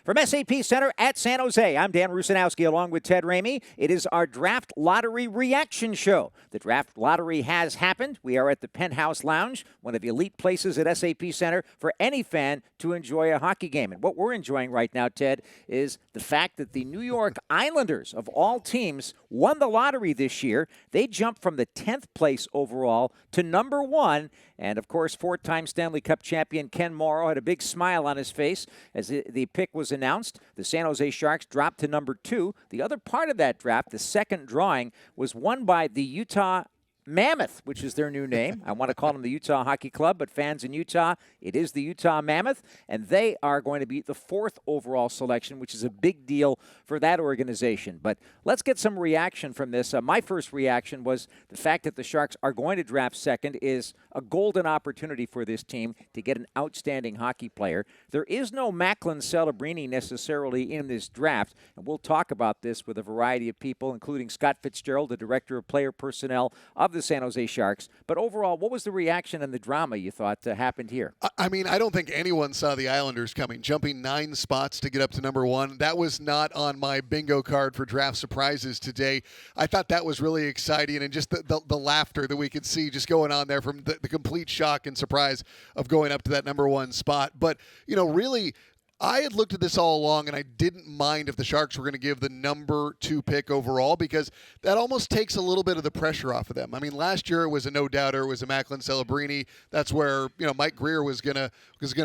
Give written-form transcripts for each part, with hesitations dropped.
From SAP Center at San Jose, I'm Dan Rusanowsky along with Ted Ramey. It is our Draft Lottery reaction show. The Draft Lottery has happened. We are at the Penthouse Lounge, one of the elite places at SAP Center for any fan to enjoy a hockey game. And what we're enjoying right now, Ted, is the fact that the New York Islanders, of all teams, won the lottery this year. They jumped from the 10th place overall to number 1. And, of course, four-time Stanley Cup champion Ken Morrow had a big smile on his face as the pick was announced. The San Jose Sharks dropped to number 2. The other part of that draft, the second drawing, was won by the Utah Mammoth, which is their new name. I want to call them the Utah Hockey Club, but fans in Utah, it is the Utah Mammoth, and they are going to be the 4th overall selection, which is a big deal for that organization. But let's get some reaction from this. My first reaction was the fact that the Sharks are going to draft second is a golden opportunity for this team to get an outstanding hockey player. There is no Macklin Celebrini necessarily in this draft, and we'll talk about this with a variety of people, including Scott Fitzgerald, the Director of Player Personnel of the San Jose Sharks. But overall, what was the reaction and the drama you thought happened here? I mean, I don't think anyone saw the Islanders coming, jumping 9 spots to get up to number 1. That was not on my bingo card for draft surprises today. I thought that was really exciting, and just the laughter that we could see just going on there from the complete shock and surprise of going up to that number 1 spot. But, you know, really, I had looked at this all along, and I didn't mind if the Sharks were going to give the number 2 pick overall, because that almost takes a little bit of the pressure off of them. I mean, last year it was a no-doubter. It was a Macklin Celebrini. That's where, you know, Mike Grier was gonna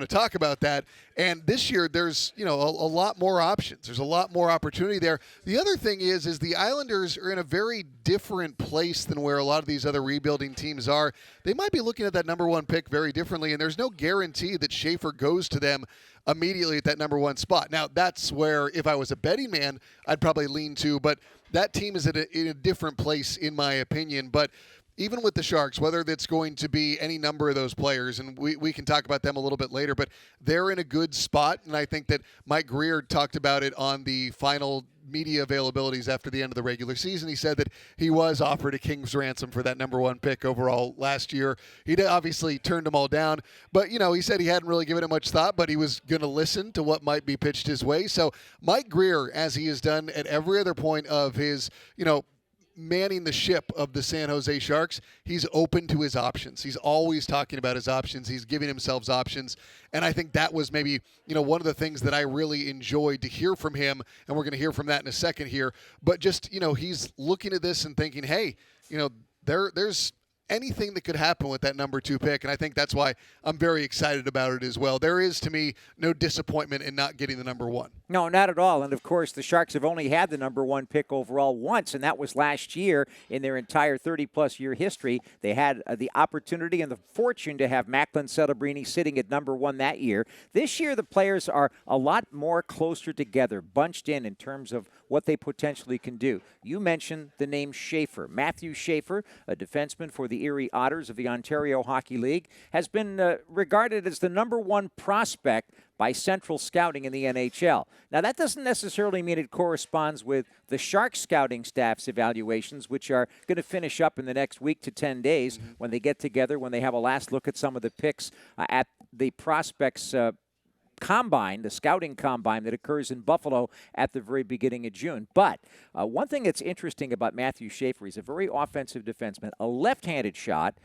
talk about that. And this year there's, you know, a lot more options. There's a lot more opportunity there. The other thing is the Islanders are in a very different place than where a lot of these other rebuilding teams are. They might be looking at that number 1 pick very differently, and there's no guarantee that Schaefer goes to them immediately at that number 1 spot. Now, that's where, if I was a betting man, I'd probably lean to, but that team is in a different place, in my opinion. But even with the Sharks, whether that's going to be any number of those players, and we can talk about them a little bit later, but they're in a good spot, and I think that Mike Grier talked about it on the final media availabilities after the end of the regular season. He said that he was offered a king's ransom for that number 1 pick overall last year. He obviously turned them all down, but, you know, he said he hadn't really given it much thought, but he was going to listen to what might be pitched his way. So Mike Grier, as he has done at every other point of his, you know, manning the ship of the San Jose Sharks, he's open to his options. He's always talking about his options. He's giving himself options. And I think that was maybe, you know, one of the things that I really enjoyed to hear from him. And we're going to hear from that in a second here. But just, you know, he's looking at this and thinking, hey, you know, there's anything that could happen with that number 2 pick, and I think that's why I'm very excited about it as well. There is, to me, no disappointment in not getting the number 1. No, not at all. And, of course, the Sharks have only had the number 1 pick overall once, and that was last year in their entire 30-plus year history. They had the opportunity and the fortune to have Macklin Celebrini sitting at number 1 that year. This year, the players are a lot more closer together, bunched in terms of what they potentially can do. You mentioned the name Schaefer. Matthew Schaefer, a defenseman for the Erie Otters of the Ontario Hockey League, has been regarded as the number 1 prospect by Central Scouting in the NHL. Now, that doesn't necessarily mean it corresponds with the Sharks scouting staff's evaluations, which are going to finish up in the next week to 10 days when they get together, when they have a last look at some of the picks at the prospects combine, the scouting combine that occurs in Buffalo at the very beginning of June. But one thing that's interesting about Matthew Schaefer, he's a very offensive defenseman, a left-handed shot,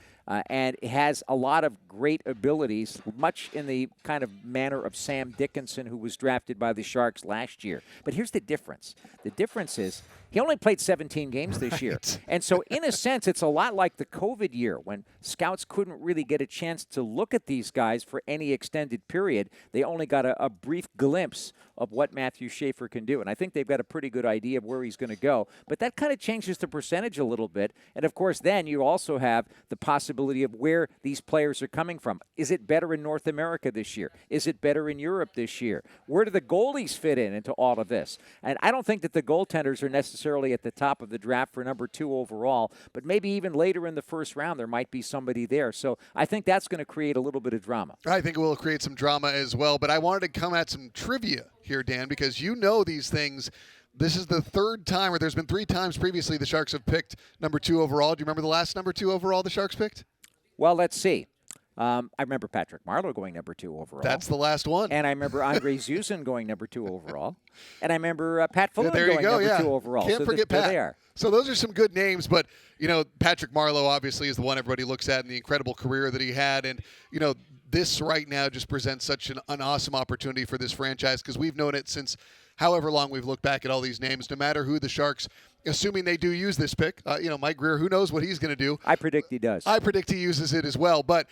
and has a lot of great abilities, much in the kind of manner of Sam Dickinson, who was drafted by the Sharks last year. But here's the difference. The difference is he only played 17 games this year. And so, in a sense, it's a lot like the COVID year when scouts couldn't really get a chance to look at these guys for any extended period. They only got a brief glimpse of what Matthew Schaefer can do. And I think they've got a pretty good idea of where he's going to go. But that kind of changes the percentage a little bit. And, of course, then you also have the possibility of where these players are coming from. Is it better in North America this year? Is it better in Europe this year? Where do the goalies fit into all of this? And I don't think that the goaltenders are necessarily at the top of the draft for number 2 overall, but maybe even later in the first round there might be somebody there. So I think that's going to create a little bit of drama. I think it will create some drama as well, but I wanted to come at some trivia here, Dan, because you know these things. This is the 3rd time, or there's been 3 times previously the Sharks have picked number 2 overall. Do you remember the last number 2 overall the Sharks picked? Well, let's see. I remember Patrick Marleau going number 2 overall. That's the last one. And I remember Andre Zuzin going number 2 overall. And I remember Pat Fullerton there you going go, number 2 overall. Can't forget Pat. There they are. So those are some good names, but, Patrick Marleau obviously is the one everybody looks at and the incredible career that he had. And, this right now just presents such an awesome opportunity for this franchise because we've known it since however long we've looked back at all these names, no matter who the Sharks, assuming they do use this pick, Mike Grier, who knows what he's going to do. I predict he does. I predict he uses it as well, but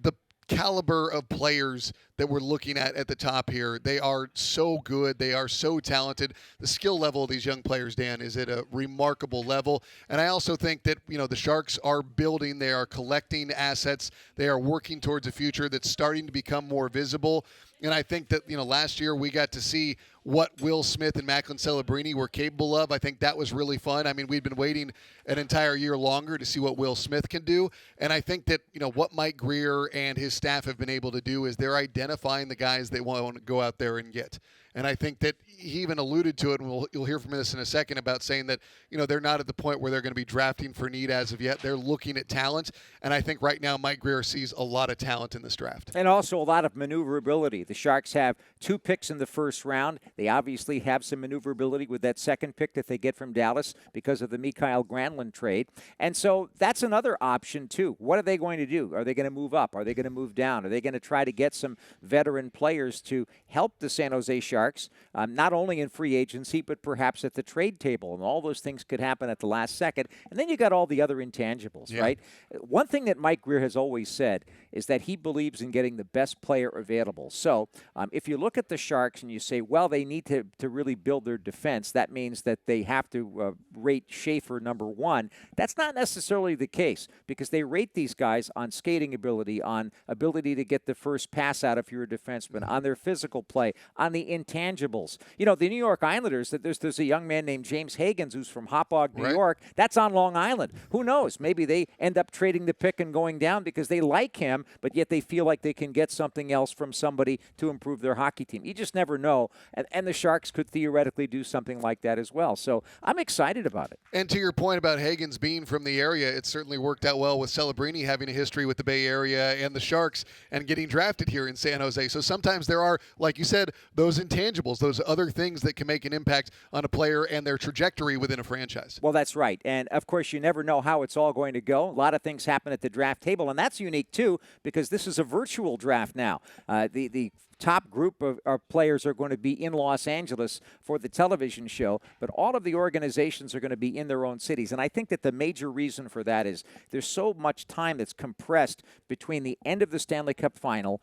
the caliber of players that we're looking at the top here, they are so good. They are so talented. The skill level of these young players, Dan, is at a remarkable level. And I also think that, the Sharks are building, they are collecting assets. They are working towards a future that's starting to become more visible. And I think that, last year we got to see what Will Smith and Macklin Celebrini were capable of. I think that was really fun. I mean, we'd been waiting an entire year longer to see what Will Smith can do. And I think that, what Mike Grier and his staff have been able to do is they're identifying the guys they want to go out there and get. And I think that he even alluded to it, and you'll hear from this in a second, about saying that, they're not at the point where they're going to be drafting for need as of yet. They're looking at talent. And I think right now Mike Grier sees a lot of talent in this draft. And also a lot of maneuverability. The Sharks have 2 picks in the first round. They obviously have some maneuverability with that second pick that they get from Dallas because of the Mikael Granlund trade. And so that's another option, too. What are they going to do? Are they going to move up? Are they going to move down? Are they going to try to get some veteran players to help the San Jose Sharks, not only in free agency, but perhaps at the trade table? And all those things could happen at the last second. And then you got all the other intangibles, right? One thing that Mike Grier has always said is that he believes in getting the best player available. So if you look at the Sharks and you say, well, they need to really build their defense, that means that they have to rate Schaefer number 1. That's not necessarily the case because they rate these guys on skating ability, on ability to get the first pass out if you're a defenseman, on their physical play, on the intangibles. The New York Islanders, there's a young man named James Hagens who's from Hauppauge, New York. That's on Long Island. Who knows? Maybe they end up trading the pick and going down because they like him, but yet they feel like they can get something else from somebody to improve their hockey team. You just never know. And the Sharks could theoretically do something like that as well. So I'm excited about it. And to your point about Hagens being from the area, it certainly worked out well with Celebrini having a history with the Bay Area and the Sharks and getting drafted here in San Jose. So sometimes there are, like you said, those intangibles, those other things that can make an impact on a player and their trajectory within a franchise. Well, that's right. And, of course, you never know how it's all going to go. A lot of things happen at the draft table, and that's unique, too, because this is a virtual draft now. The top group of players are going to be in Los Angeles for the television show, but all of the organizations are going to be in their own cities. And I think that the major reason for that is there's so much time that's compressed between the end of the Stanley Cup final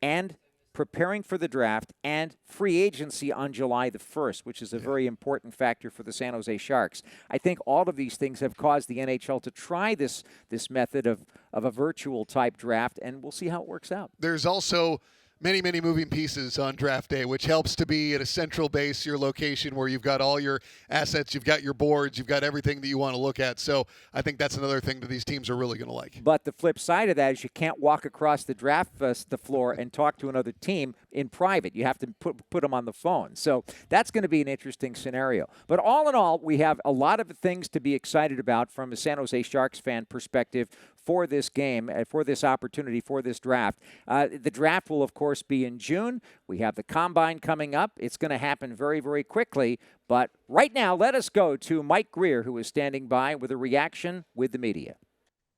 and preparing for the draft and free agency on July the 1st, which is a very important factor for the San Jose Sharks. I think all of these things have caused the NHL to try this method of a virtual type draft, and we'll see how it works out. There's also many, many moving pieces on draft day, which helps to be at a central base, your location where you've got all your assets, you've got your boards, you've got everything that you want to look at. So I think that's another thing that these teams are really going to like. But the flip side of that is you can't walk across the draft the floor and talk to another team in private. You have to put them on the phone. So that's going to be an interesting scenario. But all in all, we have a lot of things to be excited about from a San Jose Sharks fan perspective for this game, for this opportunity, for this draft. The draft will, of course, be in June. We have the Combine coming up. It's going to happen very, very quickly. But right now, let us go to Mike Grier, who is standing by with a reaction with the media.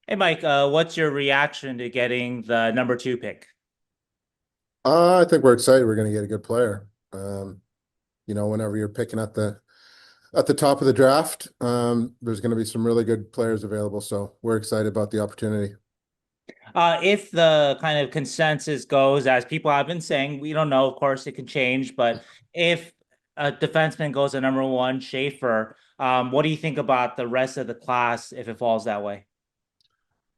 Hey, Mike, what's your reaction to getting the number 2 pick? I think we're excited. We're going to get a good player. Whenever you're picking at the top of the draft, there's going to be some really good players available. So we're excited about the opportunity. If the kind of consensus goes, as people have been saying, we don't know, of course it can change, but if a defenseman goes at number 1, Schaefer, what do you think about the rest of the class if it falls that way?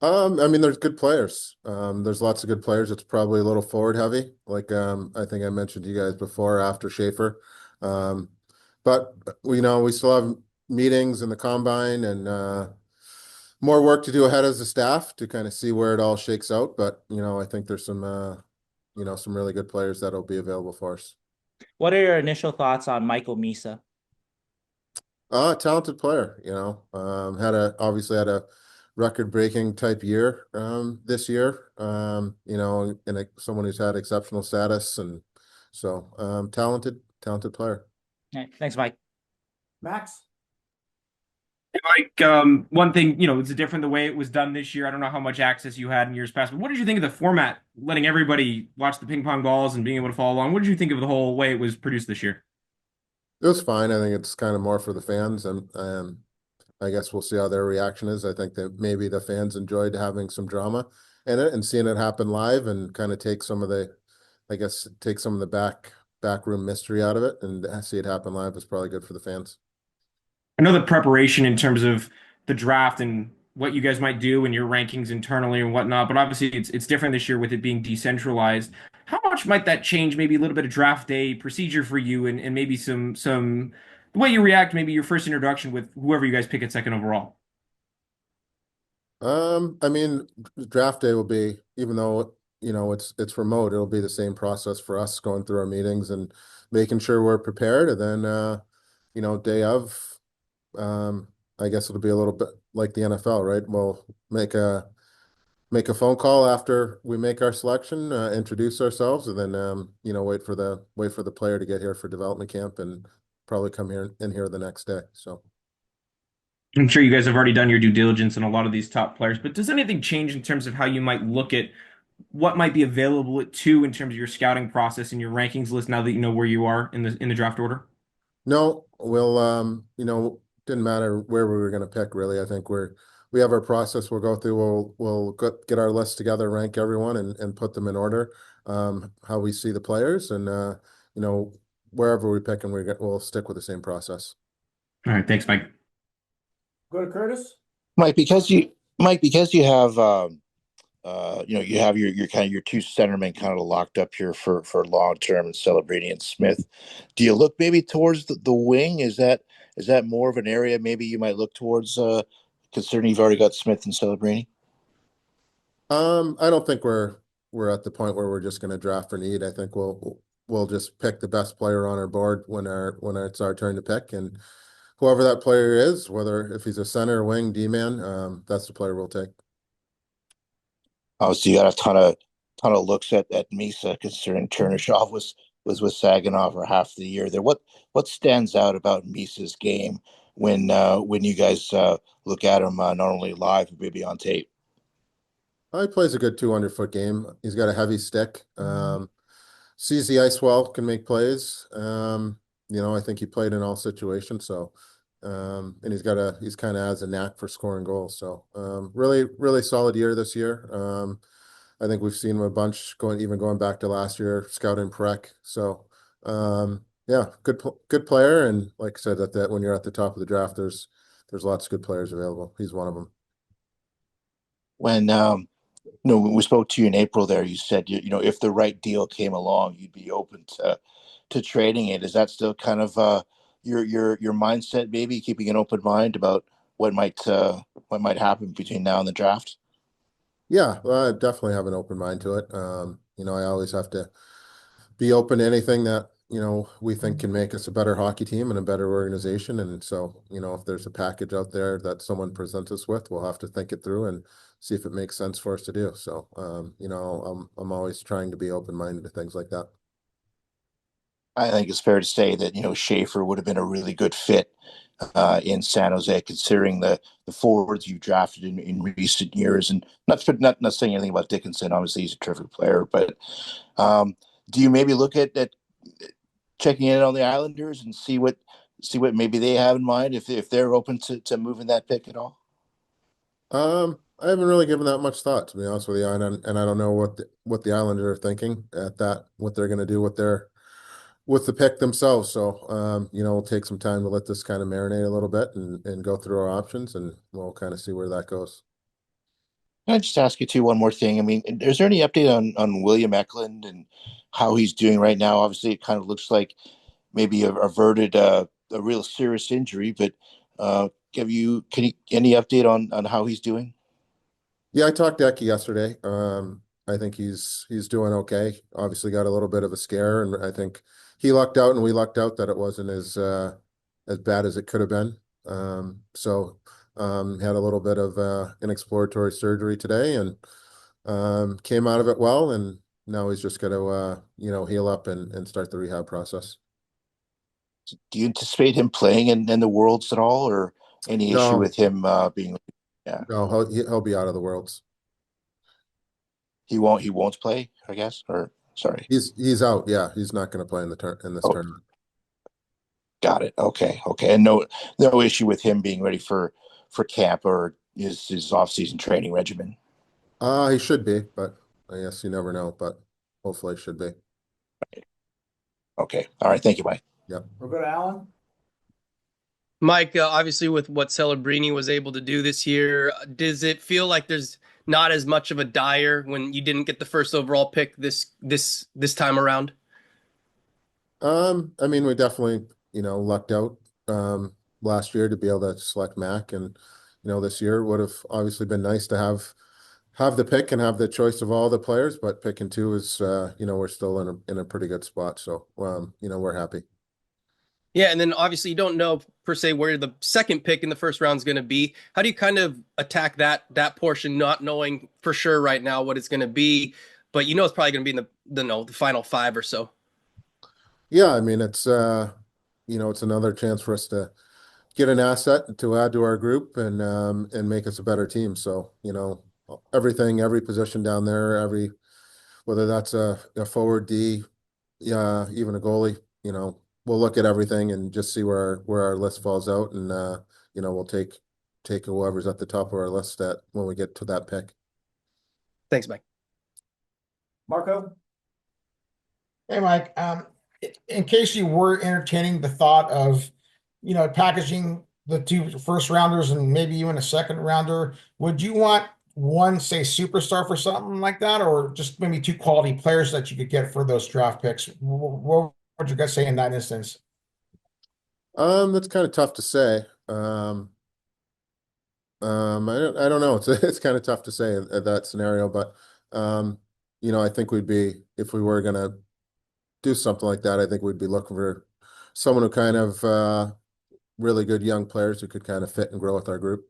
There's good players. There's lots of good players. It's probably a little forward heavy. Like, I think I mentioned to you guys before, after Schaefer. But we still have meetings in the Combine and more work to do ahead as a staff to kind of see where it all shakes out. But, I think there's some really good players that'll be available for us. What are your initial thoughts on Michael Misa? Talented player, obviously had a record-breaking type year this year. And someone who's had exceptional status, and so talented player. All right, thanks, Mike. Max? Like one thing, it's different the way it was done this year. I don't know how much access you had in years past, but what did you think of the format, letting everybody watch the ping pong balls and being able to follow along? What did you think of the whole way it was produced this year? It was fine. I think it's kind of more for the fans, and I guess we'll see how their reaction is. I think that maybe the fans enjoyed having some drama in it and seeing it happen live, and kind of take some of the backroom mystery out of it, and see it happen live is probably good for the fans. I know the preparation in terms of the draft and what you guys might do and your rankings internally and whatnot, but obviously it's different this year with it being decentralized. How much might that change maybe a little bit of draft day procedure for you and maybe some the way you react, maybe your first introduction with whoever you guys pick at second overall? I mean, draft day will be, even though it's remote, it'll be the same process for us, going through our meetings and making sure we're prepared. And then day of, I guess it'll be a little bit like the NFL, right? We'll make a phone call after we make our selection, introduce ourselves, and then wait for the player to get here for development camp, and probably come here the next day. So I'm sure you guys have already done your due diligence on a lot of these top players, but does anything change in terms of how you might look at what might be available at two in terms of your scouting process and your rankings list now that you know where you are in the draft order? no, we'll didn't matter where we were going to pick, really. I think we have our process we'll go through. We'll get our list together, rank everyone, and put them in order, how we see the players, and wherever we pick, and we'll stick with the same process. All right, thanks, Mike. Go to Curtis? Mike, because you have you have your kind of your two centermen kind of locked up here for long term, and Celebrini and Smith. Do you look maybe towards the wing? Is that more of an area maybe you might look towards, considering you've already got Smith and Celebrini? I don't think we're at the point where we're just going to draft for need. I think we'll just pick the best player on our board when it's our turn to pick, and whoever that player is, whether if he's a center, wing, D-man, that's the player we'll take. Oh, so you got a ton of looks at Misa, considering Chernyshov was with Saginaw for half the year there. What stands out about Misa's game when you guys look at him, not only live but maybe on tape? He plays a good 200-foot game. He's got a heavy stick. Sees the ice well, can make plays. I think he played in all situations. So, and he's kind of has a knack for scoring goals. So, really, really solid year this year. I think we've seen him a bunch going back to last year, scouting Prek. So, yeah, good player. And like I said, that when you're at the top of the draft, there's lots of good players available. He's one of them. When when we spoke to you in April there, you said if the right deal came along, you'd be open to trading it. Is that still kind of your mindset, maybe keeping an open mind about what might happen between now and the draft? Yeah, I definitely have an open mind to it. I always have to be open to anything that we think can make us a better hockey team and a better organization. And so, if there's a package out there that someone presents us with, we'll have to think it through and see if it makes sense for us to do. So, I'm always trying to be open-minded to things like that. I think it's fair to say that Schaefer would have been a really good fit in San Jose, considering the forwards you've drafted in recent years. And not saying anything about Dickinson. Obviously, he's a terrific player. But do you maybe look at checking in on the Islanders and see what maybe they have in mind, if they're open to moving that pick at all? I haven't really given that much thought, to be honest with you, and I don't know what the Islanders are thinking what they're going to do with the pick themselves. So, we'll take some time to let this kind of marinate a little bit and go through our options, and we'll kind of see where that goes. Can I just ask you too one more thing? I mean, is there any update on William Eklund and how he's doing right now? Obviously, it kind of looks like maybe averted a real serious injury, but any update on how he's doing? Yeah, I talked to Eki yesterday. I think he's doing okay. Obviously got a little bit of a scare, and I think he lucked out and we lucked out that it wasn't as bad as it could have been. So Had a little bit of an exploratory surgery today, and came out of it well. And now he's just going to heal up and start the rehab process. Do you anticipate him playing in the Worlds at all, or any issue No, with him being? Yeah, no, he'll be out of the Worlds. he won't play, I guess. Or sorry. He's out. Yeah, he's not going to play in this Oh, tournament. got it. Okay, and no issue with him being ready for camp or his off-season training regimen. He should be, but I guess you never know. But hopefully, he should be. Okay, all right. Thank you, Mike. Yep. We'll go to Alan. Mike, obviously with what Celebrini was able to do this year, does it feel like there's not as much of a dire when you didn't get the first overall pick this time around? I mean, we definitely, lucked out last year to be able to select Mac, and this year would have obviously been nice to have the pick and have the choice of all the players, but picking two is, we're still in a pretty good spot, so we're happy. Yeah, and then obviously you don't know per se where the second pick in the first round is going to be. How do you kind of attack that portion, not knowing for sure right now what it's going to be, but it's probably going to be in the final five or so? Yeah, I mean, it's it's another chance for us to get an asset to add to our group and make us a better team. So, every position down there, whether that's a forward D, yeah, even a goalie, we'll look at everything and just see where our list falls out, and we'll take whoever's at the top of our list when we get to that pick. Thanks, Mike. Marco. Hey, Mike. In case you were entertaining the thought of, packaging the two first rounders and maybe even a second rounder, would you want one, say, superstar for something like that, or just maybe two quality players that you could get for those draft picks? What would you guys say in that instance? That's kind of tough to say. I don't know. It's kind of tough to say at that scenario, but I think if we were gonna do something like that, I think we'd be looking for someone who kind of really good young players who could kind of fit and grow with our group.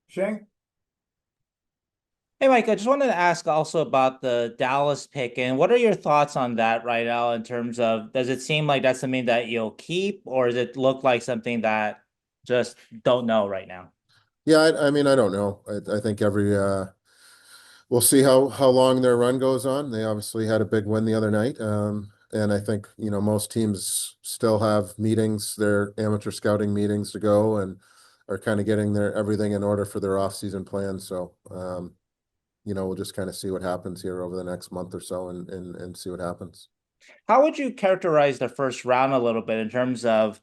Shane. Hey, Mike, I just wanted to ask also about the Dallas pick, and what are your thoughts on that right now in terms of, does it seem like that's something that you'll keep, or does it look like something that just don't know right now? Yeah, I mean, I don't know. I think we'll see how long their run goes on. They obviously had a big win the other night. And I think, most teams still have meetings, their amateur scouting meetings to go, and are kind of getting everything in order for their off-season plan. So, we'll just kind of see what happens here over the next month or so and see what happens. How would you characterize the first round a little bit in terms of,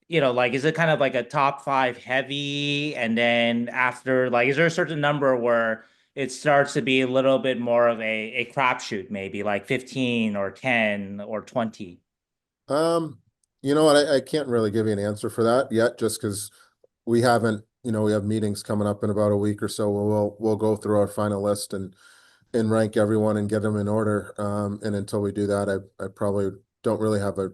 is it kind of like a top five heavy? And then after, is there a certain number where it starts to be a little bit more of a crapshoot, maybe like 15 or 10 or 20? You know what? I can't really give you an answer for that yet, just because we haven't, we have meetings coming up in about a week or so. We'll go through our final list and rank everyone and get them in order. And until we do that, I probably don't really have a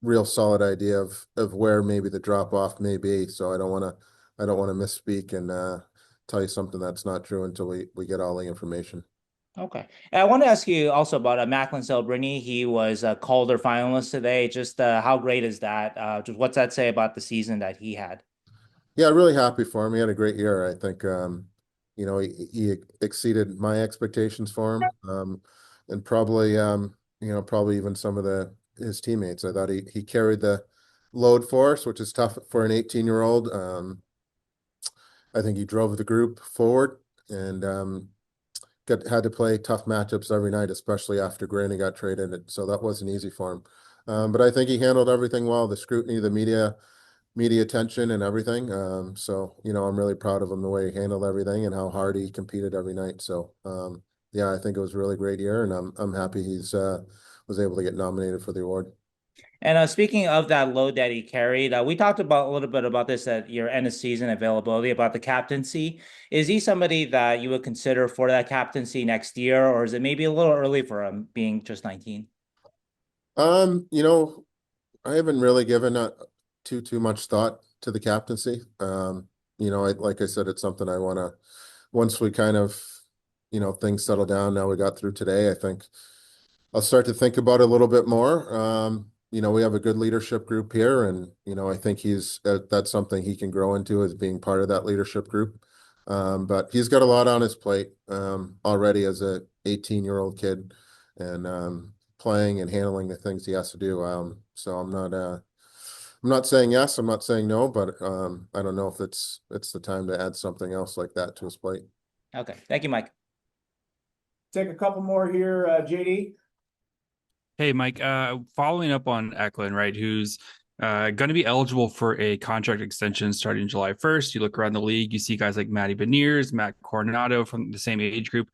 real solid idea of where maybe the drop off may be. So I don't want to misspeak and tell you something that's not true until we get all the information. Okay. And I want to ask you also about Macklin Celebrini. He was a Calder finalist today. Just how great is that? Just what's that say about the season that he had? Yeah, really happy for him. He had a great year. I think, he exceeded my expectations for him. And probably, probably even some of his teammates. I thought he carried the load for us, which is tough for an 18-year-old. I think he drove the group forward and had to play tough matchups every night, especially after Grier got traded. So that wasn't easy for him. But I think he handled everything well, the scrutiny, the media attention and everything. So, I'm really proud of him, the way he handled everything and how hard he competed every night. So, yeah, I think it was a really great year, and I'm happy he's was able to get nominated for the award. And speaking of that load that he carried, we talked about a little bit about this at your end of season availability about the captaincy. Is he somebody that you would consider for that captaincy next year, or is it maybe a little early for him being just 19? I haven't really given too much thought to the captaincy. Like I said, it's something I want to, once we kind of, things settle down, now we got through today, I think I'll start to think about it a little bit more. We have a good leadership group here, and, I think that's something he can grow into, as being part of that leadership group. But he's got a lot on his plate already as a 18-year-old kid, and playing and handling the things he has to do. So I'm not saying yes, I'm not saying no, but I don't know if it's the time to add something else like that to his plate. Okay. Thank you, Mike. Take a couple more here, JD. Hey, Mike, following up on Eklund, right, who's going to be eligible for a contract extension starting July 1st. You look around the league, you see guys like Matty Beniers, Matt Coronado from the same age group.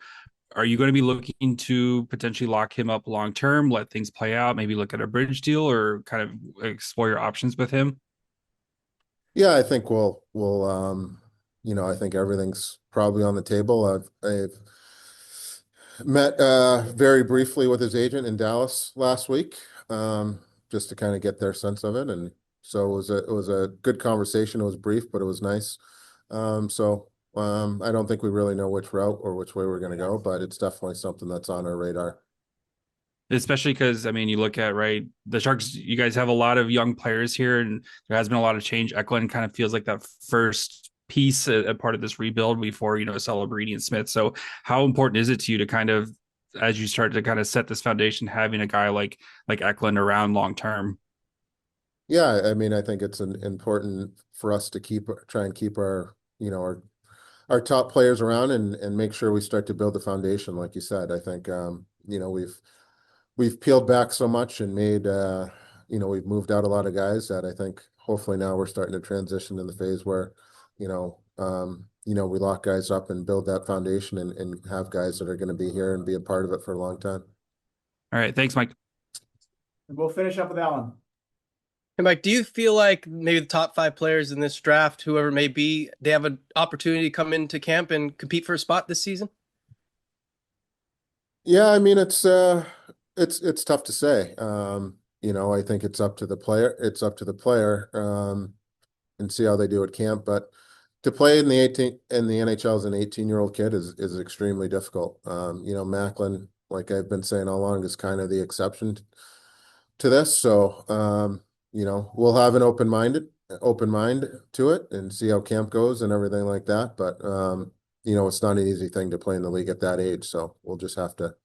Are you going to be looking to potentially lock him up long term, let things play out, maybe look at a bridge deal, or kind of explore your options with him? Yeah, I think I think everything's probably on the table. I've met very briefly with his agent in Dallas last week, just to kind of get their sense of it, and so it was a good conversation. It was brief, but it was nice. I don't think we really know which route or which way we're going to go, but it's definitely something that's on our radar. Especially because, you look at, right, the Sharks, you guys have a lot of young players here, and there has been a lot of change. Eklund kind of feels like that first piece, a part of this rebuild before, Celebrini and Smith. So how important is it to you to kind of, as you start to kind of set this foundation, having a guy like Eklund around long term? Yeah, I think it's important for us to try and keep our top players around, and make sure we start to build the foundation. Like you said, I think, we've peeled back so much and made, we've moved out a lot of guys that I think hopefully now we're starting to transition in the phase where, we lock guys up and build that foundation, and have guys that are going to be here and be a part of it for a long time. All right. Thanks, Mike. And we'll finish up with Alan. Hey, Mike, do you feel like maybe the top 5 players in this draft, whoever it may be, they have an opportunity to come into camp and compete for a spot this season? Yeah, it's tough to say. I think it's up to the player. It's up to the player, and see how they do at camp. But to play in the NHL as an 18-year-old kid is extremely difficult. Macklin, like I've been saying all along, is kind of the exception to this. So, we'll have an open mind to it and see how camp goes and everything like that. But, it's not an easy thing to play in the league at that age. So we'll just have to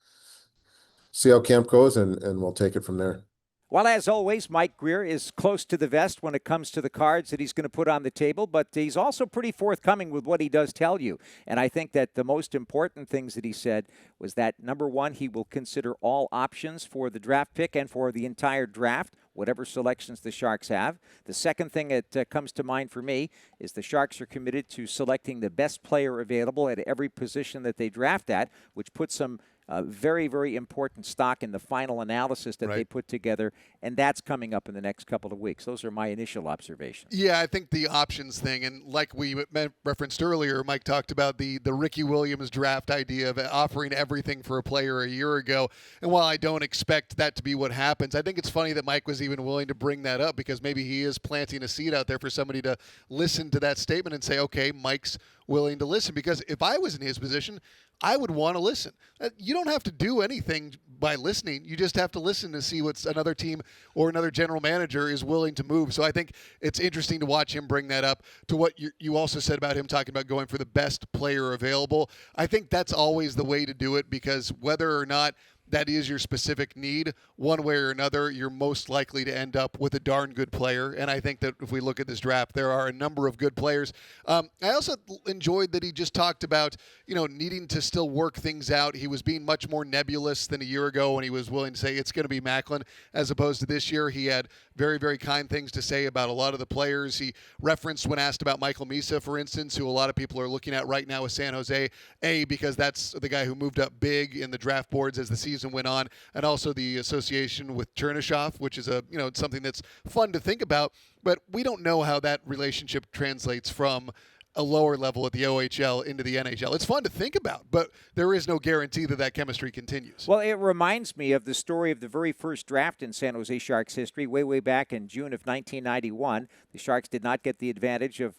see how camp goes, and we'll take it from there. Well, as always, Mike Grier is close to the vest when it comes to the cards that he's going to put on the table, but he's also pretty forthcoming with what he does tell you. And I think that the most important things that he said was that, number one, he will consider all options for the draft pick and for the entire draft, whatever selections the Sharks have. The second thing that comes to mind for me is the Sharks are committed to selecting the best player available at every position that they draft at, which puts some very, very important stock in the final analysis that they put together, and that's coming up in the next couple of weeks. Those are my initial observations. Yeah, I think the options thing, and like we referenced earlier, Mike talked about the Ricky Williams draft idea of offering everything for a player a year ago. And while I don't expect that to be what happens, I think it's funny that Mike was even willing to bring that up, because maybe he is planting a seed out there for somebody to listen to that statement and say, okay, Mike's willing to listen. Because if I was in his position, I would want to listen. You don't have to do anything by listening. You just have to listen to see what another team or another general manager is willing to move. So I think it's interesting to watch him bring that up to what you also said about him talking about going for the best player available. I think that's always the way to do it, because whether or not that is your specific need, one way or another, you're most likely to end up with a darn good player. And I think that if we look at this draft, there are a number of good players. I also enjoyed that he just talked about, needing to still work things out. He was being much more nebulous than a year ago when he was willing to say it's going to be Macklin, as opposed to this year. He had very, very kind things to say about a lot of the players. He referenced when asked about Michael Misa, for instance, who a lot of people are looking at right now with San Jose, because that's the guy who moved up big in the draft boards as the season went on, and also the association with Chernyshov, which is something that's fun to think about, but we don't know how that relationship translates from a lower level at the OHL into the NHL. It's fun to think about, but there is no guarantee that that chemistry continues. Well, it reminds me of the story of the very first draft in San Jose Sharks history, way back in June of 1991. The Sharks did not get the advantage of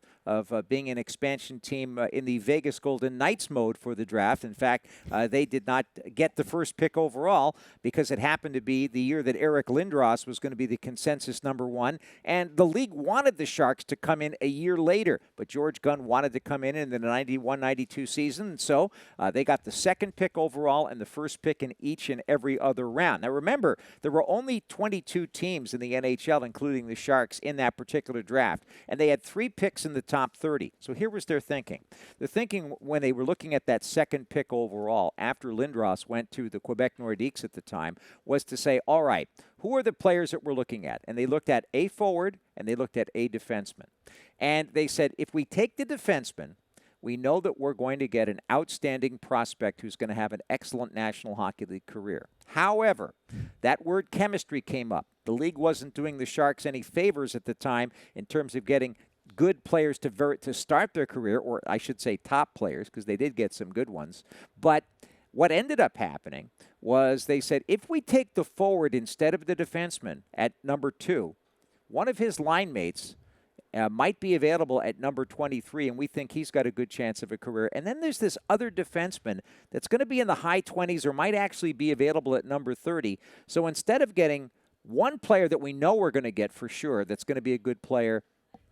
being an expansion team in the Vegas Golden Knights mode for the draft. In fact, they did not get the first pick overall because it happened to be the year that Eric Lindros was going to be the consensus number one, and the league wanted the Sharks to come in a year later, but George Gunn wanted to come in the 91-92 season, and so they got the second pick overall and the first pick in each and every other round. Now remember, there were only 22 teams in the NHL, including the Sharks, in that particular draft, and they had 3 picks in the top 30. So here was their thinking. The thinking when they were looking at that second pick overall, after Lindros went to the Quebec Nordiques at the time, was to say, all right, who are the players that we're looking at? And they looked at a forward and they looked at a defenseman. And they said, if we take the defenseman, we know that we're going to get an outstanding prospect who's going to have an excellent National Hockey League career. However, that word chemistry came up. The league wasn't doing the Sharks any favors at the time in terms of getting good players to start their career, or I should say top players, because they did get some good ones. But what ended up happening was they said, if we take the forward instead of the defenseman at number 2, one of his line mates might be available at number 23, and we think he's got a good chance of a career. And then there's this other defenseman that's going to be in the high 20s or might actually be available at number 30. So instead of getting one player that we know we're going to get for sure that's going to be a good player,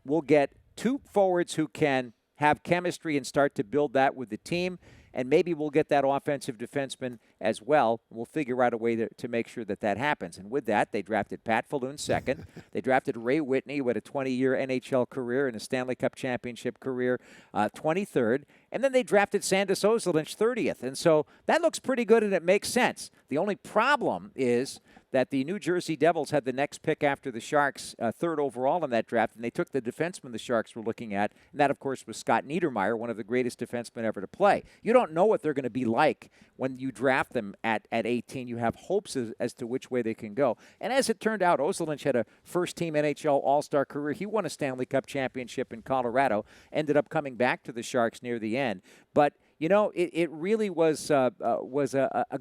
we'll get 2 forwards who can have chemistry and start to build that with the team, and maybe we'll get that offensive defenseman as well. We'll figure out a way to make sure that happens. And with that, they drafted Pat Falloon second. They drafted Ray Whitney, who had a 20-year NHL career and a Stanley Cup championship career, 23rd. And then they drafted Sandis Ozolinsh 30th. And so that looks pretty good, and it makes sense. The only problem is that the New Jersey Devils had the next pick after the Sharks, 3rd overall in that draft, and they took the defenseman the Sharks were looking at, and that, of course, was Scott Niedermayer, one of the greatest defensemen ever to play. You don't know what they're going to be like when you draft them at 18. You have hopes as to which way they can go. And as it turned out, Ozolinsh had a first-team NHL All-Star career. He won a Stanley Cup championship in Colorado, ended up coming back to the Sharks near the end. But you know, it really was a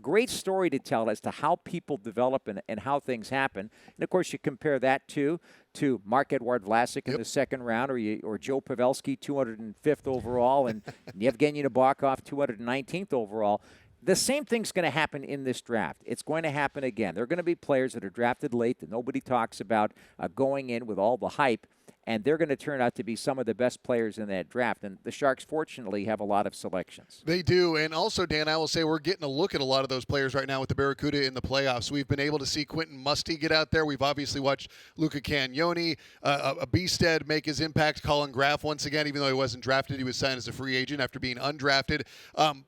great story to tell as to how people develop and how things happen. And, of course, you compare that to Marc-Edouard Vlasic in the second round, or Joe Pavelski, 205th overall, and Yevgeny Nabokov, 219th overall. The same thing's going to happen in this draft. It's going to happen again. There are going to be players that are drafted late that nobody talks about going in with all the hype, and they're going to turn out to be some of the best players in that draft. And the Sharks, fortunately, have a lot of selections. They do. And also, Dan, I will say we're getting a look at a lot of those players right now with the Barracuda in the playoffs. We've been able to see Quentin Musty get out there. We've obviously watched Luca Cagnoni, Beestead make his impact. Colin Graf, once again, even though he wasn't drafted, he was signed as a free agent after being undrafted.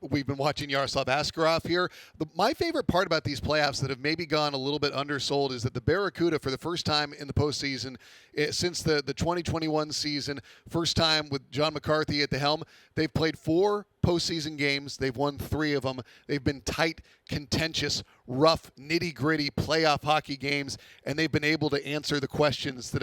We've been watching Yaroslav Askarov here. My favorite part about these playoffs that have maybe gone a little bit undersold is that the Barracuda, for the first time in the postseason since the 2021 season, first time with John McCarthy at the helm, they've played 4 postseason games. They've won 3 of them. They've been tight, contentious, rough, nitty-gritty playoff hockey games, and they've been able to answer the questions that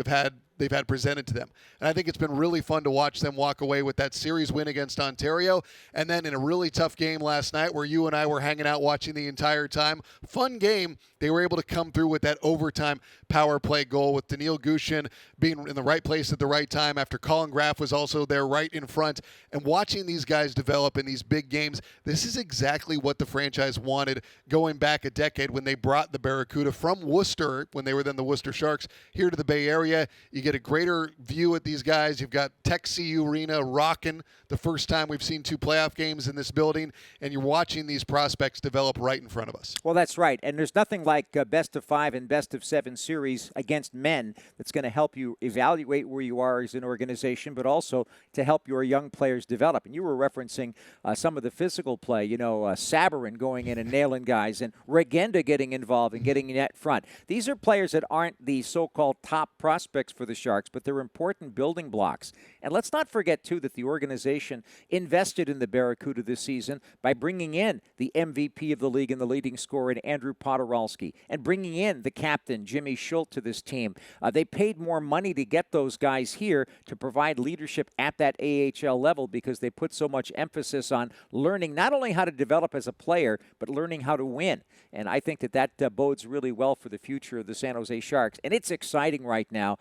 they've had presented to them. And I think it's been really fun to watch them walk away with that series win against Ontario, and then in a really tough game last night where you and I were hanging out watching the entire time. Fun game. They were able to come through with that overtime power play goal with Daniil Gushin being in the right place at the right time after Colin Graf was also there right in front. And watching these guys develop in these big games, this is exactly what the franchise wanted going back a decade when they brought the Barracuda from Worcester, when they were then the Worcester Sharks, here to the Bay Area. You get a greater view at these guys. You've got Tech CU Arena rocking, the first time we've seen 2 playoff games in this building, and you're watching these prospects develop right in front of us. Well, that's right. And there's nothing like best of 5 and best of 7 series against men that's going to help you evaluate where you are as an organization, but also to help your young players develop. And you were referencing some of the physical play, Sabarin going in and nailing guys, and Regenda getting involved and getting net front. These are players that aren't the so-called top prospects for the Sharks, but they're important building blocks. And let's not forget, too, that the organization invested in the Barracuda this season by bringing in the MVP of the league and the leading scorer in Andrew Podorowski and bringing in the captain, Jimmy Schultz, to this team. They paid more money to get those guys here to provide leadership at that AHL level because they put so much emphasis on learning not only how to develop as a player, but learning how to win. And I think that bodes really well for the future of the San Jose Sharks. And it's exciting right now.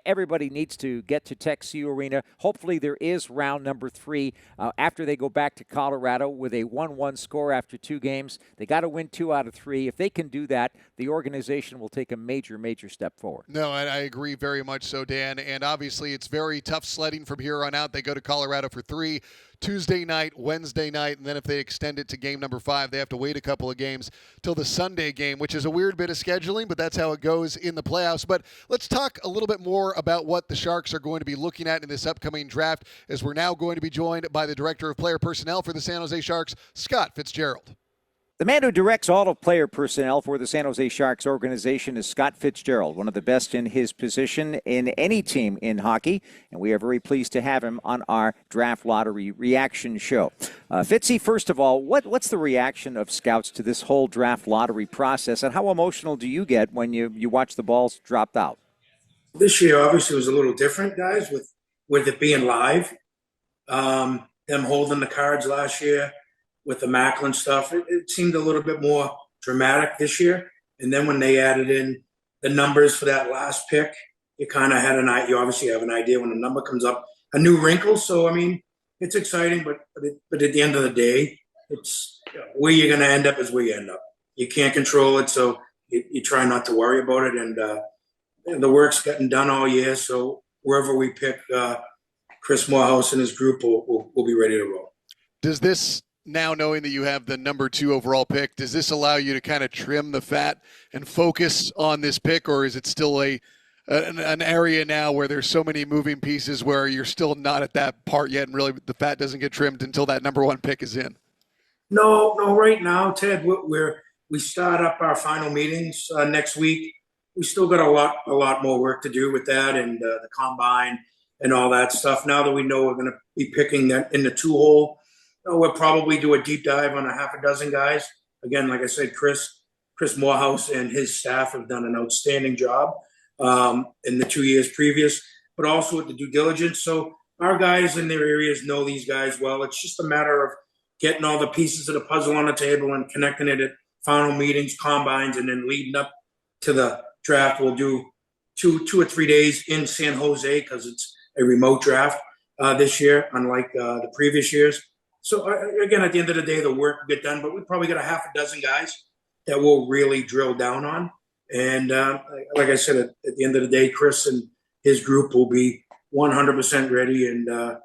Everybody needs to get to Tech CU Arena. Hopefully there is round number 3 after they go back to Colorado with a 1-1 score after 2 games. They got to win 2 out of 3. If they can do that, the organization will take a major, major step forward. No, I agree very much so, Dan. And obviously it's very tough sledding from here on out. They go to Colorado for 3. Tuesday night, Wednesday night, and then if they extend it to game number 5, they have to wait a couple of games till the Sunday game, which is a weird bit of scheduling, but that's how it goes in the playoffs. But let's talk a little bit more about what the Sharks are going to be looking at in this upcoming draft, as we're now going to be joined by the Director of Player Personnel for the San Jose Sharks, Scott Fitzgerald. The man who directs all of player personnel for the San Jose Sharks organization is Scott Fitzgerald, one of the best in his position in any team in hockey, and we are very pleased to have him on our Draft Lottery reaction show. Fitzy, first of all, what's the reaction of scouts to this whole Draft Lottery process, and how emotional do you get when you watch the balls dropped out? This year, obviously, was a little different, guys, with it being live. Them holding the cards last year with the Macklin stuff, it seemed a little bit more dramatic this year. And then when they added in the numbers for that last pick, you kind of had you obviously have an idea when the number comes up, a new wrinkle. So, I mean, it's exciting, but at the end of the day, it's where you're going to end up is where you end up. You can't control it, so you try not to worry about it. And the work's getting done all year, so wherever we pick, Chris Morehouse and his group will be ready to roll. Does this, now knowing that you have the number 2 overall pick, does this allow you to kind of trim the fat and focus on this pick, or is it still an area now where there's so many moving pieces where you're still not at that part yet and really the fat doesn't get trimmed until that number 1 pick is in? No, right now, Ted, we start up our final meetings next week. We still got a lot more work to do with that and the combine and all that stuff. Now that we know we're going to be picking that in the 2-hole, we'll probably do a deep dive on a half a dozen guys. Again, like I said, Chris Morehouse and his staff have done an outstanding job in the 2 years previous, but also with the due diligence. So our guys in their areas know these guys well. It's just a matter of getting all the pieces of the puzzle on the table and connecting it at final meetings, combines, and then leading up to the draft. We'll do two or 3 days in San Jose because it's a remote draft this year, unlike the previous years. So, again, at the end of the day, the work will get done, but we probably got a half a dozen guys that we'll really drill down on. And like I said, at the end of the day, Chris and his group will be 100% ready, and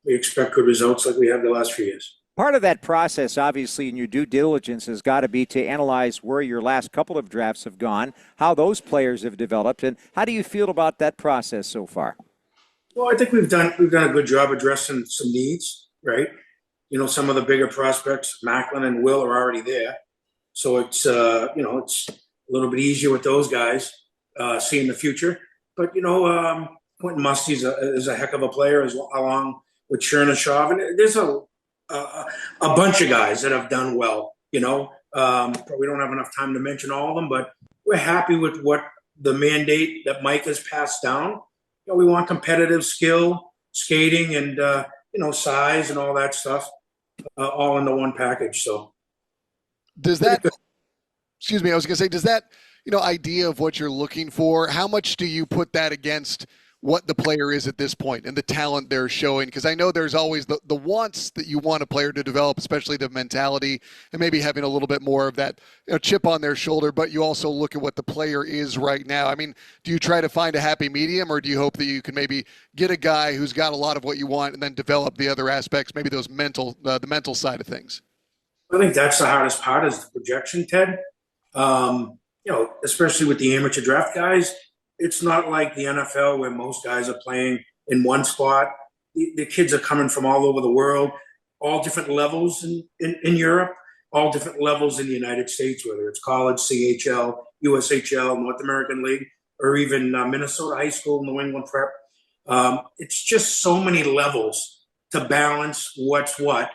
we expect good results like we have the last few years. Part of that process, obviously, in your due diligence has got to be to analyze where your last couple of drafts have gone, how those players have developed, and how do you feel about that process so far? Well, I think we've done a good job addressing some needs. Right, some of the bigger prospects, Macklin and Will, are already there, so it's it's a little bit easier with those guys seeing the future. But Quentin Musty is a heck of a player, along with Chernyshov, and there's a bunch of guys that have done well. But we don't have enough time to mention all of them. But we're happy with what the mandate that Mike has passed down. We want competitive skill, skating, and size and all that stuff, all in the one package. So does that, excuse me, I was going to say, does that, idea of what you're looking for, how much do you put that against what the player is at this point and the talent they're showing? Because I know there's always the wants that you want a player to develop, especially the mentality and maybe having a little bit more of that chip on their shoulder, but you also look at what the player is right now. I mean, do you try to find a happy medium, or do you hope that you can maybe get a guy who's got a lot of what you want and then develop the other aspects, maybe those the mental side of things? I think that's the hardest part, is the projection, Ted. Especially with the amateur draft guys, it's not like the NFL where most guys are playing in one spot. The kids are coming from all over the world, all different levels in Europe, all different levels in the United States, whether it's college, CHL, USHL, North American League, or even Minnesota High School, New England Prep. It's just so many levels to balance what's what.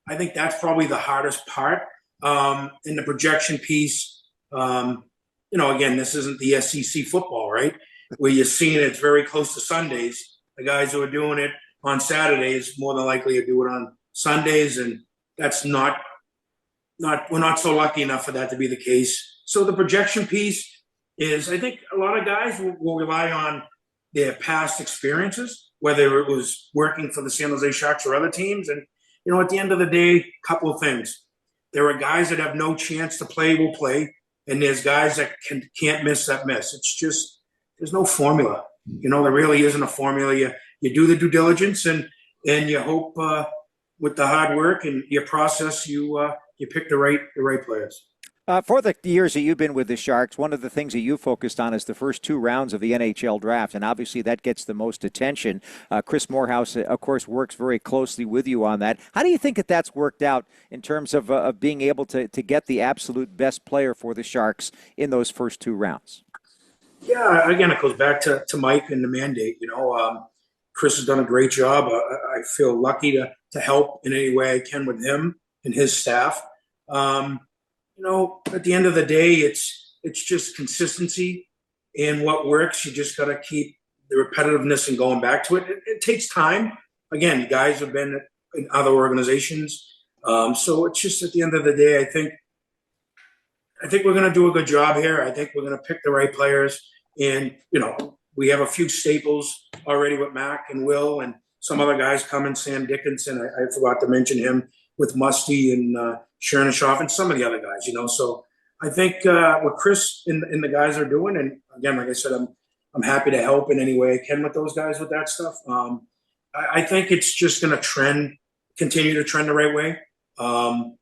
I think that's probably the hardest part. In the projection piece, again, this isn't the SEC football, right? Where you're seeing it's very close to Sundays. The guys who are doing it on Saturdays more than likely to do it on Sundays, and that's we're not so lucky enough for that to be the case. So the projection piece is, I think a lot of guys will rely on their past experiences, whether it was working for the San Jose Sharks or other teams. And, at the end of the day, a couple of things. There are guys that have no chance to play will play, and there's guys that can't miss that miss. It's just, there's no formula. There really isn't a formula. You do the due diligence and you hope with the hard work and your process, you pick the right players. For the years that you've been with the Sharks, one of the things that you focused on is the first 2 rounds of the NHL Draft, and obviously that gets the most attention. Chris Morehouse, of course, works very closely with you on that. How do you think that's worked out in terms of being able to get the absolute best player for the Sharks in those first 2 rounds? Yeah, again, it goes back to Mike and the mandate. Chris has done a great job. I feel lucky to help in any way I can with him and his staff. At the end of the day, it's just consistency in what works. You just got to keep the repetitiveness and going back to it. It takes time. Again, guys have been in other organizations. So it's just at the end of the day, I think we're going to do a good job here. I think we're going to pick the right players. And, we have a few staples already with Mac and Will and some other guys coming, Sam Dickinson. I forgot to mention him with Musty and Chernishoff and some of the other guys, So I think what Chris and the guys are doing, and again, like I said, I'm happy to help in any way I can with those guys with that stuff. I think it's just going to continue to trend the right way. I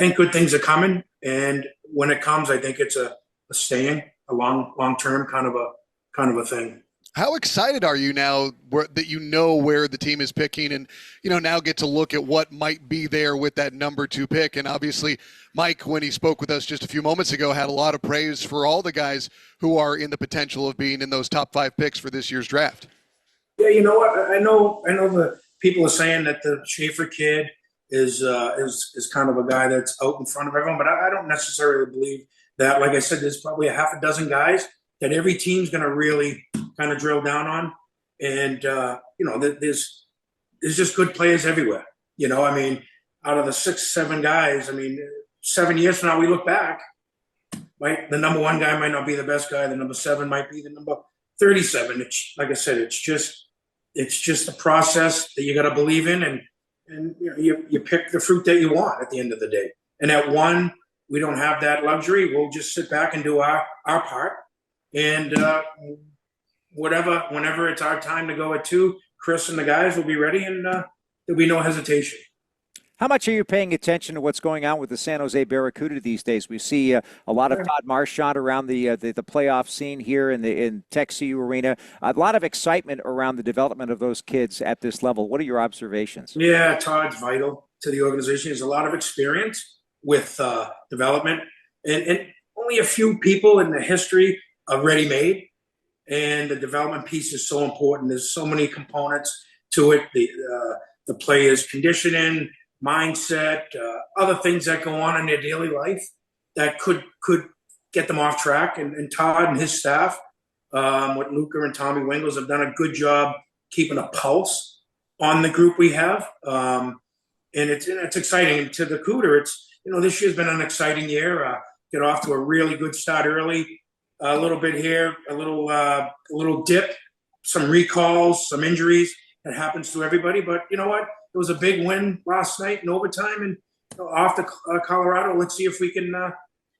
think good things are coming, and when it comes, I think it's a long-term kind of a thing. How excited are you now that where the team is picking and, now get to look at what might be there with that number 2 pick? And obviously, Mike, when he spoke with us just a few moments ago, had a lot of praise for all the guys who are in the potential of being in those top 5 picks for this year's draft. Yeah, you know what? I know the people are saying that the Schaefer kid is kind of a guy that's out in front of everyone, but I don't necessarily believe that. Like I said, there's probably a half a dozen guys that every team's going to really kind of drill down on. And, there's just good players everywhere. Out of the 6, 7 guys, 7 years from now, we look back, the number 1 guy might not be the best guy. The number 7 might be the number 37. It's, like I said, it's just a process that you got to believe in. And you pick the fruit that you want at the end of the day. And at 1, we don't have that luxury. We'll just sit back and do our part. And whenever it's our time to go at 2, Chris and the guys will be ready, and there'll be no hesitation. How much are you paying attention to what's going on with the San Jose Barracuda these days? We see a lot of Todd Marchand around the playoff scene here in TechCU Arena. A lot of excitement around the development of those kids at this level. What are your observations? Yeah, Todd's vital to the organization. He has a lot of experience with development, and only a few people in the history of ready-made. And the development piece is so important. There's so many components to it. The player's conditioning, mindset, other things that go on in their daily life that could get them off track. And Todd and his staff, with Luca and Tommy Wingles, have done a good job keeping a pulse on the group we have. And it's exciting. And to the Cooter, this year's been an exciting year. Get off to a really good start early. A little bit here, a little dip, some recalls, some injuries. That happens to everybody. But you know what? It was a big win last night in overtime, and off to Colorado. Let's see if we can,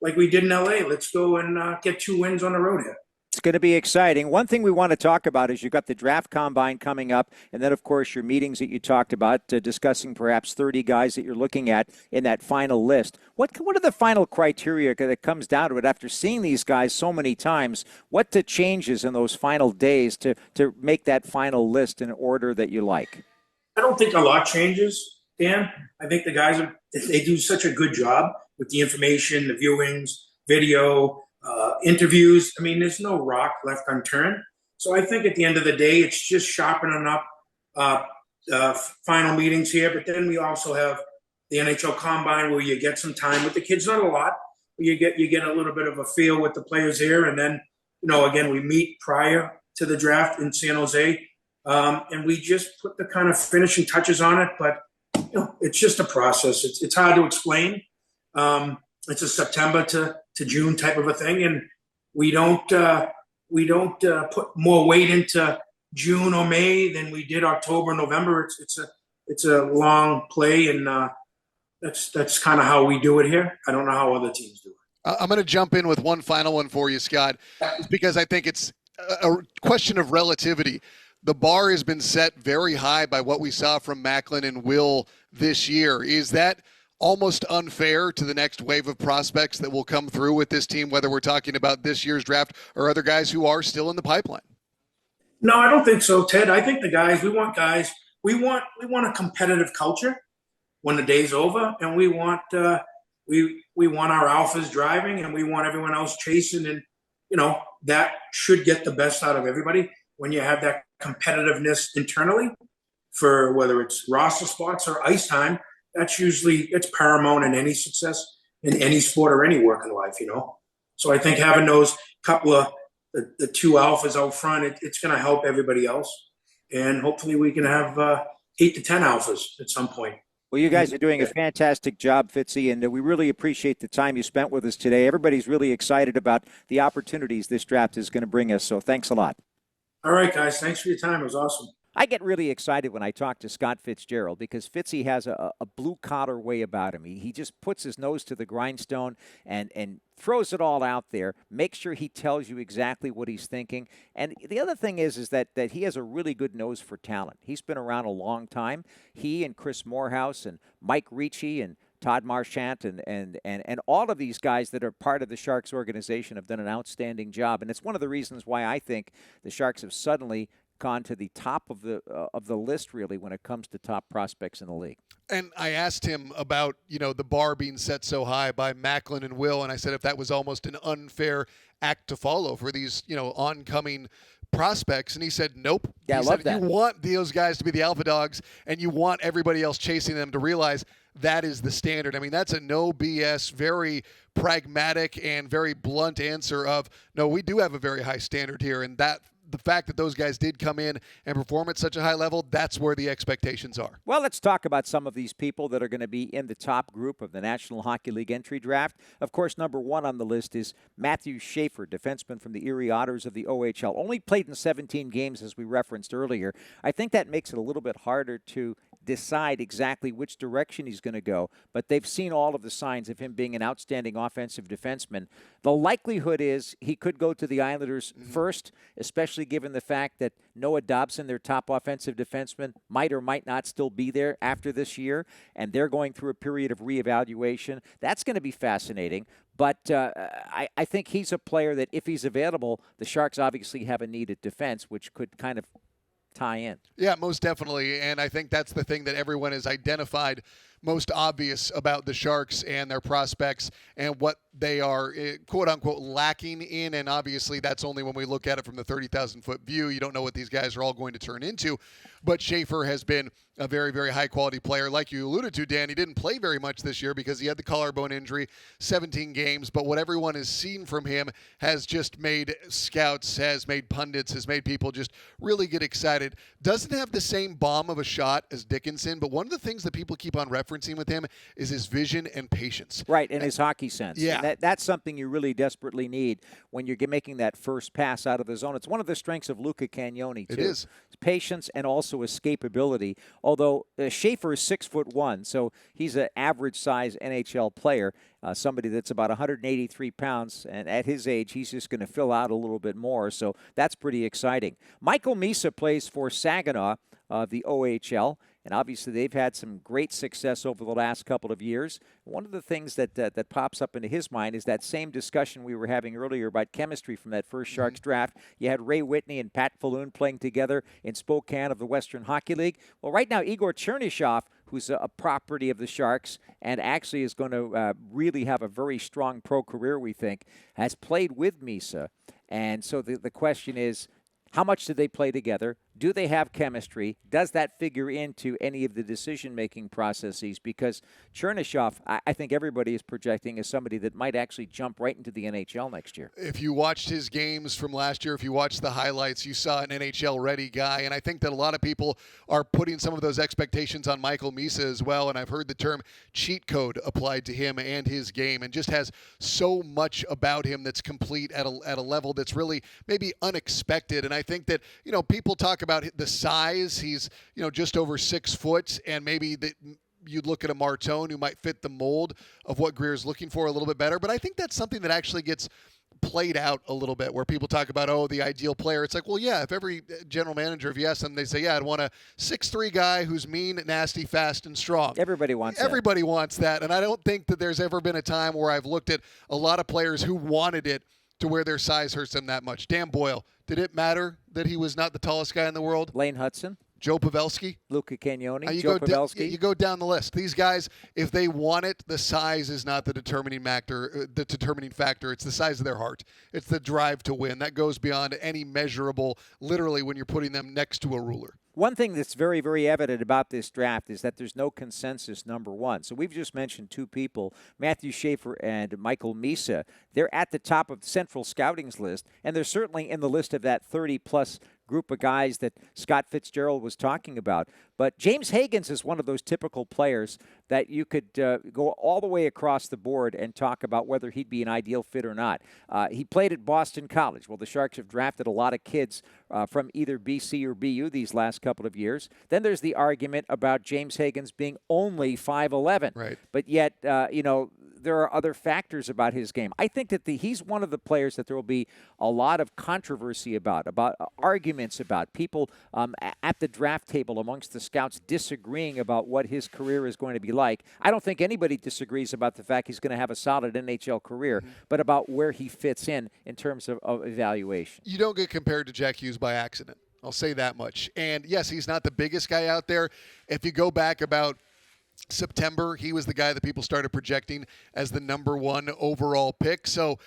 like we did in LA, let's go and get 2 wins on the road here. It's going to be exciting. One thing we want to talk about is you've got the draft combine coming up, and then, of course, your meetings that you talked about, discussing perhaps 30 guys that you're looking at in that final list. What are the final criteria that comes down to it after seeing these guys so many times? What changes in those final days to make that final list in order that you like? I don't think a lot changes, Dan. I think the guys, they do such a good job with the information, the viewings, video, interviews. There's no rock left unturned. So I think at the end of the day, it's just sharpening up final meetings here. But then we also have the NHL Combine where you get some time with the kids, not a lot, but you get a little bit of a feel with the players here. And then, again, we meet prior to the draft in San Jose, and we just put the kind of finishing touches on it. But it's just a process. It's hard to explain. It's a September to June type of a thing, and we don't put more weight into June or May than we did October, November. It's a long play, and that's kind of how we do it here. I don't know how other teams do it. I'm going to jump in with one final one for you, Scott, because I think it's a question of relativity. The bar has been set very high by what we saw from Macklin and Will this year. Is that almost unfair to the next wave of prospects that will come through with this team, whether we're talking about this year's draft or other guys who are still in the pipeline? No, I don't think so, Ted. I think we want a competitive culture when the day's over, and we want our alphas driving, and we want everyone else chasing, and that should get the best out of everybody when you have that competitiveness internally for whether it's roster spots or ice time. It's paramount in any success in any sport or any work in life, So I think having those couple of the two alphas out front, it's going to help everybody else, and hopefully we can have 8 to 10 alphas at some point. Well, you guys are doing a fantastic job, Fitzy, and we really appreciate the time you spent with us today. Everybody's really excited about the opportunities this draft is going to bring us, so thanks a lot. All right, guys. Thanks for your time. It was awesome. I get really excited when I talk to Scott Fitzgerald because Fitzy has a blue-collar way about him. He just puts his nose to the grindstone and throws it all out there, makes sure he tells you exactly what he's thinking. And the other thing is that he has a really good nose for talent. He's been around a long time. He and Chris Morehouse and Mike Ricci and Todd Marchant and all of these guys that are part of the Sharks organization have done an outstanding job. And it's one of the reasons why I think the Sharks have suddenly gone to the top of the list, really, when it comes to top prospects in the league. And I asked him about, the bar being set so high by Macklin and Will, and I said if that was almost an unfair act to follow for these, oncoming prospects, and he said nope. Yeah, he I love said, that. You want those guys to be the alpha dogs, and you want everybody else chasing them to realize that is the standard. I mean, that's a no BS, very pragmatic and very blunt answer of, no, we do have a very high standard here, and that the fact that those guys did come in and perform at such a high level, that's where the expectations are. Well, let's talk about some of these people that are going to be in the top group of the National Hockey League entry draft. Of course, number one on the list is Matthew Schaefer, defenseman from the Erie Otters of the OHL. Only played in 17 games, as we referenced earlier. I think that makes it a little bit harder to decide exactly which direction he's going to go, but they've seen all of the signs of him being an outstanding offensive defenseman. The likelihood is he could go to the Islanders first, especially given the fact that Noah Dobson, their top offensive defenseman, might or might not still be there after this year, and they're going through a period of reevaluation. That's going to be fascinating. But I think he's a player that, if he's available, the Sharks obviously have a need at defense, which could kind of tie in. Yeah, most definitely. And I think that's the thing that everyone has identified most obvious about the Sharks and their prospects and what they are, quote unquote, lacking in. And obviously that's only when we look at it from the 30,000-foot view. You don't know what these guys are all going to turn into. But Schaefer has been a very, very high-quality player. Like you alluded to, Dan, he didn't play very much this year because he had the collarbone injury, 17 games. But what everyone has seen from him has just made scouts, has made pundits, has made people just really get excited. Doesn't have the same bomb of a shot as Dickinson, but one of the things that people keep on referencing with him is his vision and patience. Right, and his hockey sense. Yeah. And that's something you really desperately need when you're making that first pass out of the zone. It's one of the strengths of Luca Cagnoni, too. It is. Patience and also escapability. Although Schaefer is 6'1", so he's an average-size NHL player, somebody that's about 183 pounds, and at his age, he's just going to fill out a little bit more, so that's pretty exciting. Michael Misa plays for Saginaw of the OHL, and obviously they've had some great success over the last couple of years. One of the things that pops up into his mind is that same discussion we were having earlier about chemistry from that first Sharks draft. You had Ray Whitney and Pat Falloon playing together in Spokane of the Western Hockey League. Well, right now, Igor Chernyshov, who's a property of the Sharks and actually is going to really have a very strong pro career, we think, has played with Misa. And so the question is, How much do they play together? Do they have chemistry? Does that figure into any of the decision-making processes? Because Chernyshov, I think everybody is projecting as somebody that might actually jump right into the NHL next year. If you watched his games from last year, if you watched the highlights, you saw an NHL-ready guy. And I think that a lot of people are putting some of those expectations on Michael Misa as well. And I've heard the term cheat code applied to him and his game, and just has so much about him that's complete at a level that's really maybe unexpected. And I think that, people talk about the size. He's, just over 6 foot, and maybe that you'd look at a Martone who might fit the mold of what Grier's looking for a little bit better. But I think that's something that actually gets played out a little bit, where people talk about, the ideal player. It's like, well, yeah, if every general manager, if you ask them, they say, yeah, I'd want a 6'3" guy who's mean, nasty, fast, and strong. Everybody wants that. Everybody wants that. And I don't think that there's ever been a time where I've looked at a lot of players who wanted it to where their size hurts them that much. Dan Boyle, did it matter that he was not the tallest guy in the world? Lane Hudson. Joe Pavelski. Luca Cagnoni. Joe Pavelski. You go down the list. These guys, if they want it, the size is not the determining factor. It's the size of their heart. It's the drive to win. That goes beyond any measurable, literally, when you're putting them next to a ruler. One thing that's very, very evident about this draft is that there's no consensus number one. So we've just mentioned two people, Matthew Schaefer and Michael Misa. They're at the top of the Central Scouting's list, and they're certainly in the list of that 30-plus group of guys that Scott Fitzgerald was talking about. But James Higgins is one of those typical players that you could go all the way across the board and talk about whether he'd be an ideal fit or not. He played at Boston College. Well, the Sharks have drafted a lot of kids from either BC or BU these last couple of years. Then there's the argument about James Higgins being only 5'11". Right. But yet, there are other factors about his game. I think that he's one of the players that there will be a lot of controversy about arguments about, people at the draft table amongst the scouts disagreeing about what his career is going to be like. I don't think anybody disagrees about the fact he's going to have a solid NHL career, but about where he fits in terms of evaluation. You don't get compared to Jack Hughes by accident. I'll say that much. And yes, he's not the biggest guy out there. If you go back about September, he was the guy that people started projecting as the number one overall pick. So,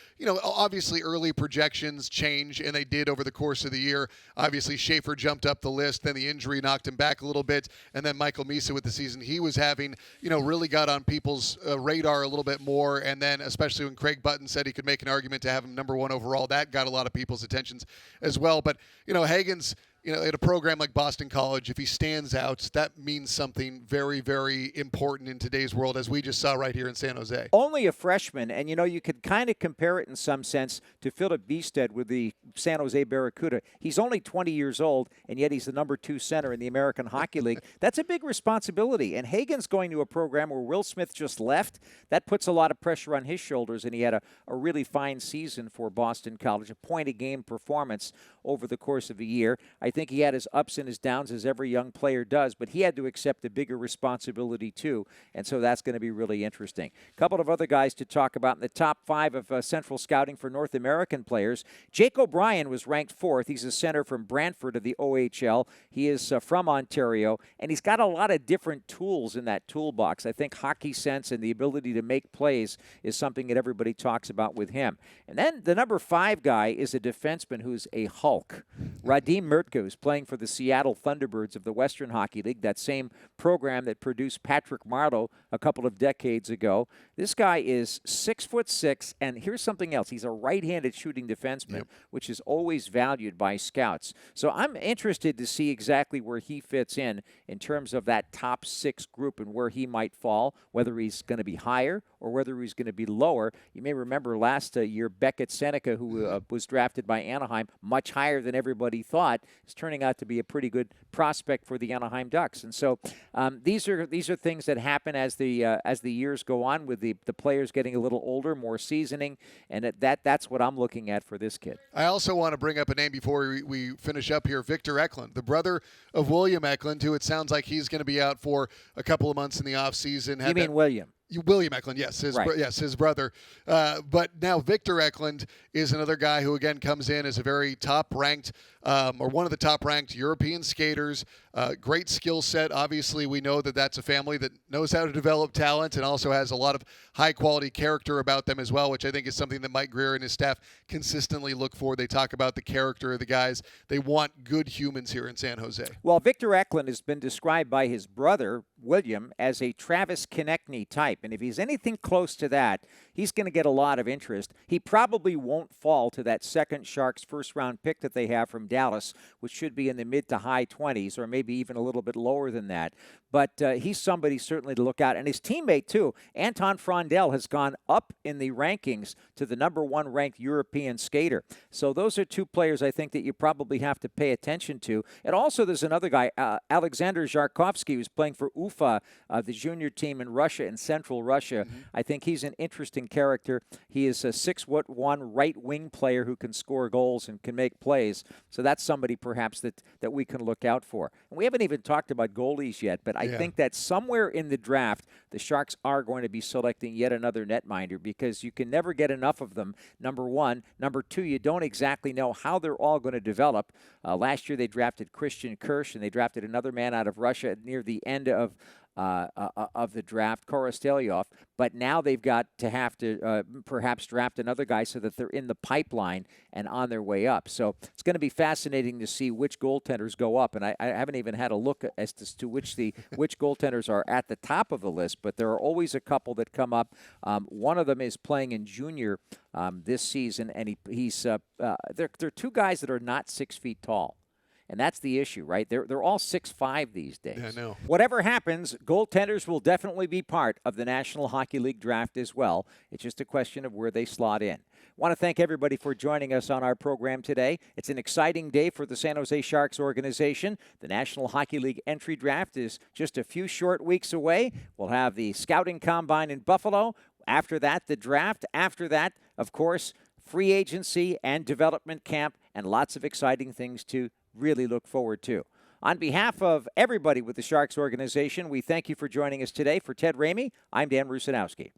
obviously early projections change, and they did over the course of the year. Obviously, Schaefer jumped up the list, then the injury knocked him back a little bit, and then Michael Misa with the season he was having, really got on people's radar a little bit more. And then especially when Craig Button said he could make an argument to have him number one overall, that got a lot of people's attentions as well. But, Higgins, at a program like Boston College, if he stands out, that means something very, very important in today's world, as we just saw right here in San Jose. Only a freshman, and you could kind of compare it in some sense to Philip Biested with the San Jose Barracuda. He's only 20 years old, and yet he's the number 2 center in the American Hockey League. That's a big responsibility, and Hagen's going to a program where Will Smith just left. That puts a lot of pressure on his shoulders, and he had a really fine season for Boston College, a point-a-game performance over the course of a year. I think he had his ups and his downs, as every young player does, but he had to accept a bigger responsibility too, and so that's going to be really interesting. A couple of other guys to talk about in the top 5 of Central Scouting for North American players. Jake O'Brien was ranked 4th. He's a center from Brantford of the OHL. He is from Ontario, and he's got a lot of different tools in that toolbox. I think hockey sense and the ability to make plays is something that everybody talks about with him. And then the number 5 guy is a defenseman who's a Hulk. Radim Mertko is playing for the Seattle Thunderbirds of the Western Hockey League, that same program that produced Patrick Marleau a couple of decades ago. This guy is 6'6", and here's something else. He's a right-handed shooting defenseman, which is always valued by scouts. So I'm interested to see exactly where he fits in terms of that top 6 group and where he might fall, whether he's going to be higher or whether he's going to be lower. You may remember last year, Beckett Seneca, who was drafted by Anaheim, much higher than everybody thought, is turning out to be a pretty good prospect for the Anaheim Ducks. And so these are things that happen as the years go on, with the players getting a little older, more seasoning, and that's what I'm looking at for this kid. I also want to bring up a name before we finish up here, Victor Eklund, the brother of William Eklund, who it sounds like he's going to be out for a couple of months in the offseason. You mean William? William Eklund, yes, Right. his brother. But now Victor Eklund is another guy who again comes in as a very top-ranked, or one of the top-ranked European skaters. Great skill set. Obviously, we know that that's a family that knows how to develop talent and also has a lot of high-quality character about them as well, which I think is something that Mike Grier and his staff consistently look for. They talk about the character of the guys. They want good humans here in San Jose. Well, Victor Eklund has been described by his brother, William, as a Travis Konechny type. And if he's anything close to that, he's going to get a lot of interest. He probably won't fall to that second Sharks first-round pick that they have from Dallas, which should be in the mid to high 20s, or maybe even a little bit lower than that. But he's somebody certainly to look at. And his teammate, too, Anton Frondel, has gone up in the rankings to the number 1 ranked European skater. So those are two players I think that you probably have to pay attention to. And also there's another guy, Alexander Zharkovsky, who's playing for Ufa, the junior team in Russia, in central Russia. I think he's an interesting character. He is a 6'1" right wing player who can score goals and can make plays. So that's somebody perhaps that we can look out for. And we haven't even talked about goalies yet, but I think that somewhere in the draft, the Sharks are going to be selecting yet another netminder because you can never get enough of them, number one. Number two, you don't exactly know how they're all going to develop. Last year they drafted Christian Kirsch, and they drafted another man out of Russia near the end of the draft, Korostelyov, but now they've got to have to perhaps draft another guy so that they're in the pipeline and on their way up. So it's going to be fascinating to see which goaltenders go up, and I haven't even had a look as to which goaltenders are at the top of the list, but there are always a couple that come up. One of them is playing in junior this season, and they're two guys that are not 6 feet tall. And that's the issue, right? They're all 6'5" these days. Yeah, I know. Whatever happens, goaltenders will definitely be part of the National Hockey League draft as well. It's just a question of where they slot in. Want to thank everybody for joining us on our program today. It's an exciting day for the San Jose Sharks organization. The National Hockey League Entry Draft is just a few short weeks away. We'll have the Scouting Combine in Buffalo. After that, the draft. After that, of course, free agency and development camp, and lots of exciting things to really look forward to. On behalf of everybody with the Sharks organization, we thank you for joining us today. For Ted Ramey, I'm Dan Rusanowsky.